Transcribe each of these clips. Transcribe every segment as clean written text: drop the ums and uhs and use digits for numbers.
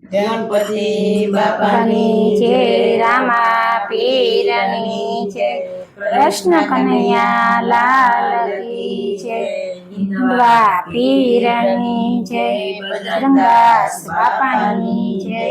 ગણપતિ બાપાની જય, રામા પીરની જય, કૃષ્ણ કનૈયા લાલ કી જય, હિંદવા પીરની જય, બજરંગદાસ બાપાની જય।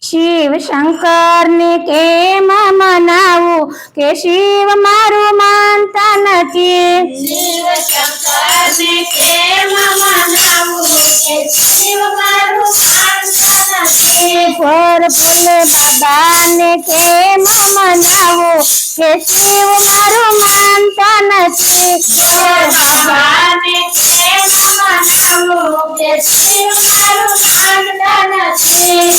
શિવ શંકર ને કેમ મનાવું કે શિવ મારું માનતા નથી। શિવ શંકર ને કેમ મનાવું કે શિવ મારું માનતા નથી। ભોર ભોલે બાબા ને કેમ મનાવું કે શિવ મારું માનતા નથી। ભોર બાબા ને કેમ મનાવું કે શિવ મારું માનતા નથી।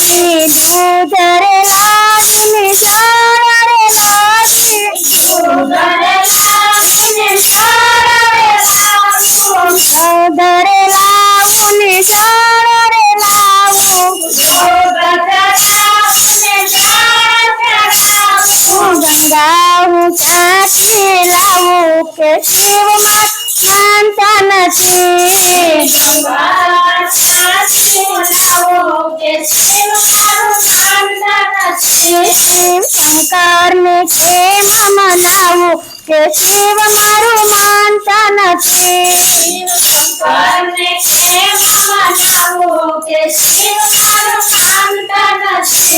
દૂધ રે લાગીને સારા રે લાગી, દૂધ રે લાગીને સારા રે લાગુ, દૂધ રે લાવું ને સારા રે લાવું, દૂધ ચડાવીને સારા ચડાવું। ગંગા હું ક્યાંથી લાવું કે શિવ માનતા નથી। ગંગા ક્યાંથી લાવો કે શિવ મારું માનતા નથી। શિવ શંકર ને કેમ મનાવું કે શિવ મારું માનતા નથી। શિવ શંકર ને કેમ મનાવું કે શિવ મારું માનતા નથી।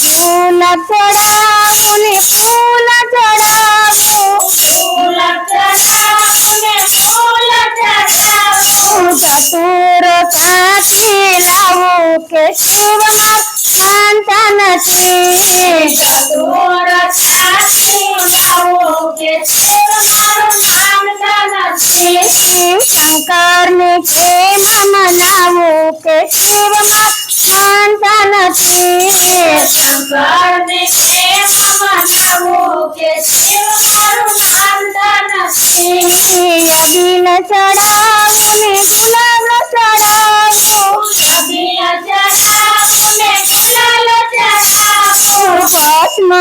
ફૂલ ચડાવું ને ફૂલ ચડાવું, ફૂલ ચડાવું ને ફૂલ ચડાવું। ચતુર કાંથી લાવું કે શિવ માનતા નથી। ચતુર કાંથી લાવો કે શિવ મારું માનતા નથી। શિવ શંકર ને કેમ મનાવું કે શિવ માનતા નથી। શંકર ને કેમ મનાવું કે શિવ મારું માનતા નથી। અબીલ ચડાવું ને ગુલાબ ચડાવું, અભિય ચડાવું ને ગુલાલ ચડાવું। ભસ્મ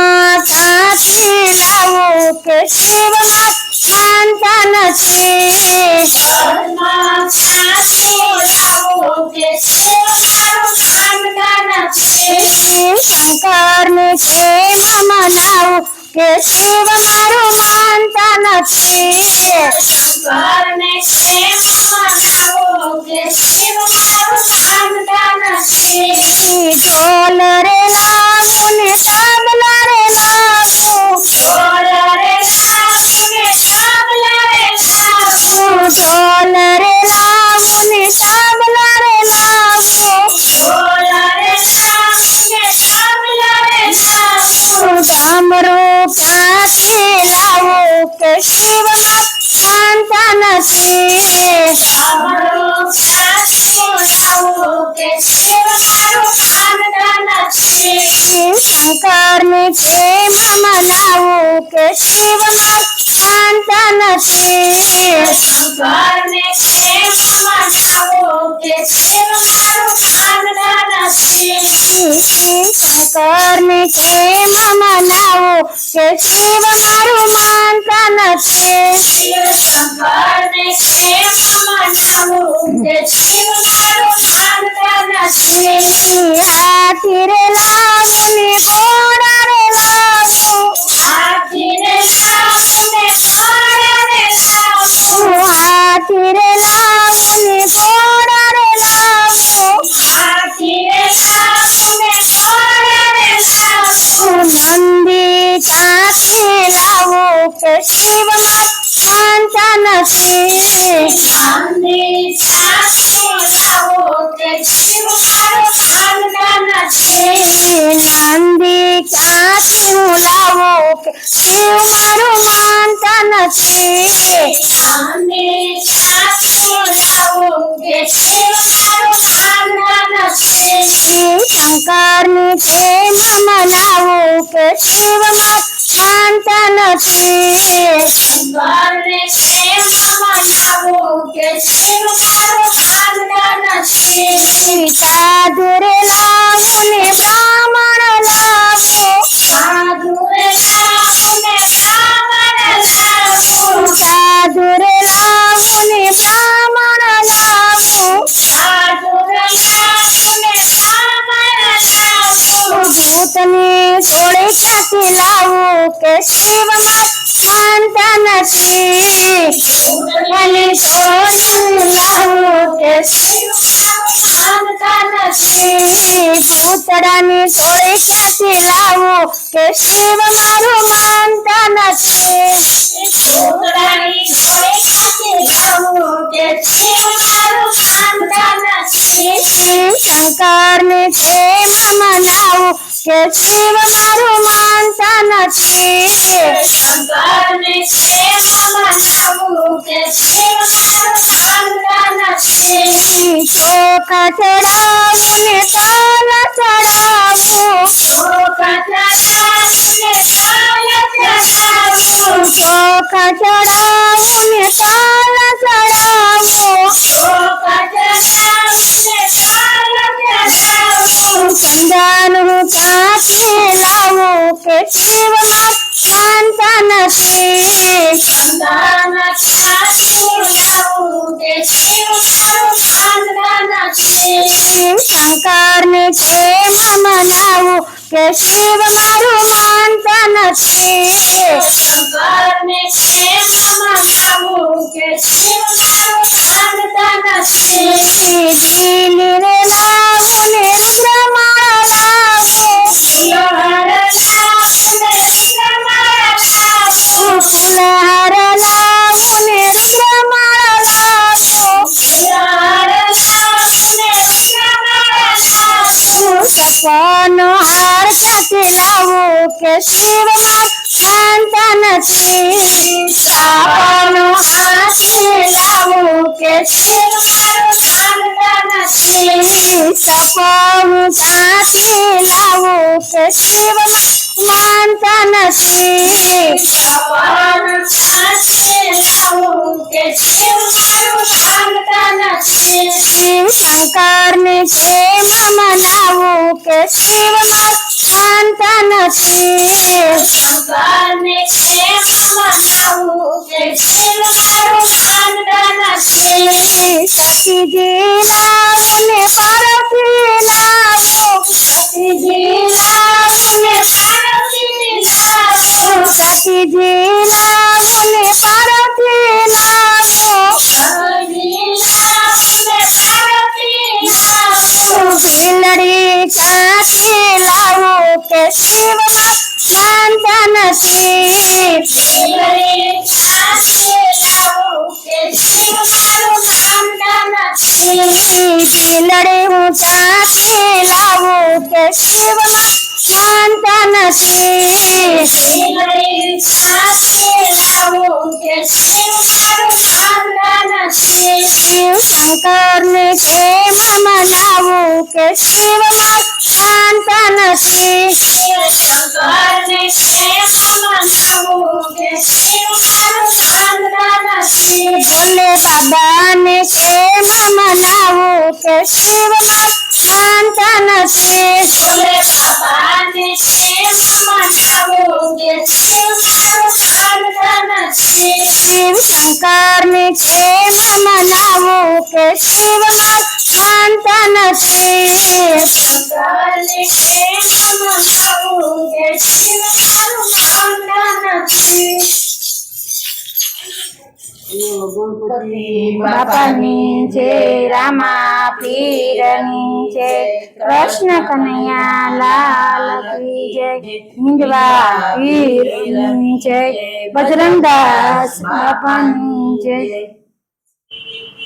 કાંથી લાવું કે શિવ માનતા નથી। ઘરમાં કાંથી લાવું કે શિવ મારું માનતા નથી। શિવ શંકર ને કેમ મનાવું કે શિવ મારું માનતા નથી। શંકર ને કેમ મનાવું કે શિવ મારું માનતા નથી। ઢોલ રે લાવું ને તબલા રે લાવું, ઢોલ રે લાવું ને તબલા રે લાવું। ઢોલ રે લાવું ને તબલા રે લાવું, ઢોલ રે લાવું ને તબલા રે લાવું। ડમરું ક્યાંથી લાવું કે શિવ માનતા નથી। ડમરું ક્યાંથી લાવું કે શિવ મારું માનતા નથી। શિવ શંકર ને કેમ મનાવું કે શિવ માનતા નથી। શંકર ને કેમ મનાવું કે શિવ મારું માનતા નથી। શિવ શંકર ને કેમ મનાવું કે શિવ મારું માનતા નથી। શિવ શંકર ને કેમ મનાવું કે શિવ મારું માનતા નથી। હાથી રે લાવું ને ઘોડા રે લાવું, હાથી રે લાવું ને ઘોડા રે લાવું। હાથી રે લાવું ને ઘોડા રે લાવું, હાથી રે લાવું ને ઘોડા રે લાવું। નંદી ક્યાંથી લાવું કે શિવ માનતા નથી। નંદી ક્યાંથી લાવું કે શિવ મારું માનતા નથી। નંદી ક્યાંથી હું લાવું કે શિવ મારું માનતા નથી। નંદી ક્યાંથી લાવું કે શિવ મારું માનતા નથી। શિવ શંકર ને કેમ મનાવું કે શિવ માનતા નથી। શંકર ને કેમ મનાવું કે શિવ મારું માનતા નથી। સાધુ રે લાવું ને બ્રાહ્મણ લાવું, સાધુ રે લાવું ને બ્રાહ્મણ લાવું। સાધુ રે લાવું ને બ્રાહ્મણ લાવું, સાધુ રે લાવું ક્યાંથી લાવું કે શિવમાં માનતા નથી ભૂતડાની થોડી લાવું કે માનતા નથી ભૂતડાની થોડી ક્યાંથી લાવું કે શિવ મારું માનતા નથી ભૂતડાની થોડી ક્યાંથી લાવું કે શિવ મારું માનતા નથી શંકરની પ્રેમ મનાવું કે શિવ મારું માનતા નથી શંકરને પ્રેમ મનાવું કે શિવ મારું માનતા નથી ચોખા ચડાવું ને તલ ચડાવું ચોખા ચડાવીને તાલ ચડાવું ચોખા ચડાવું ને તલ ચડાવું ચોખા ચડાવીને તાલ ચડાવું ચંદન હું ક્યાંથી લાવું કે શિવમાં માનતા નથી સંતાન ક્યાંથી લાવું કે શિવ મારું માનતા નથી શંકરને પ્રેમ મનાવું કે શિવ મારું માનતા નથી શંકરને પ્રેમ મનાવું કે શિવ મારું માનતા નથી દિલી રે લાવું ને રુદ્રમાળા લાવું ફૂલહાર લાવું ને રુદ્રમાળા લાવું ફૂલહાર લાવું ને રુદ્રમાળા લાવું ફૂલહાર લાવું ને રુદ્રમાળા લાવું સપનો હાર ક્યાંથી લાવું કે શિવમાં માનતા નથી સપનો હારથી લાવું કે શિવ મારું માનતા નથી સપનું ક્યાંથી લાવું કે શિવમાં માનતા નથી સપન ક્યાંથી લાવું કે શિવ મારું માનતા નથી શંકરને પ્રેમ મનાવું કે શિવમાં માનતા નથી શંકરને પ્રેમ મનાવું કે શિવ મારું માનતા નથી સતીજી લાવું ને પાર્વતી લાવું સતીજી લાવું ને પાર્વતી લાવું સતીજી લાવું ને પાર્વતી લાવું સતીજી લાવું ને પાર્વતી લાવું ભીલડી ક્યાંથી લાવું કે શિવમાં માનતા નથી ભીલડી ક્યાંથી લાવું કે શિવ મારું માનતા નથી ભીલડી હું ક્યાંથી લાવું કે શિવમાં માનતા નથી ભીલડી ક્યાંથી લાવું કે શિવ મારું માનતા નથી શંકરને પ્રેમ મનાવું કે શિવમાં માનતા નથી શંકરને પ્રેમ મનાવું કે શિવ મારું માનતા નથી ભોલે બાબાને પ્રેમ મનાવું કે શિવમાં માનતા નથી ભોલે બાબાને પ્રેમ મનાવું કે શિવ મારું માનતા નથી શંકરને પ્રેમ મનાવું કે શિવમાં માનતા નથી શંકરને પ્રેમ મનાવું કે શિવ મારું માનતા નથી બાપાની જય રામા પીરની જય કૃષ્ણ કનૈયા લાલ કી જય હિંદવા પીરની જય બજરંગદાસ બાપાની જય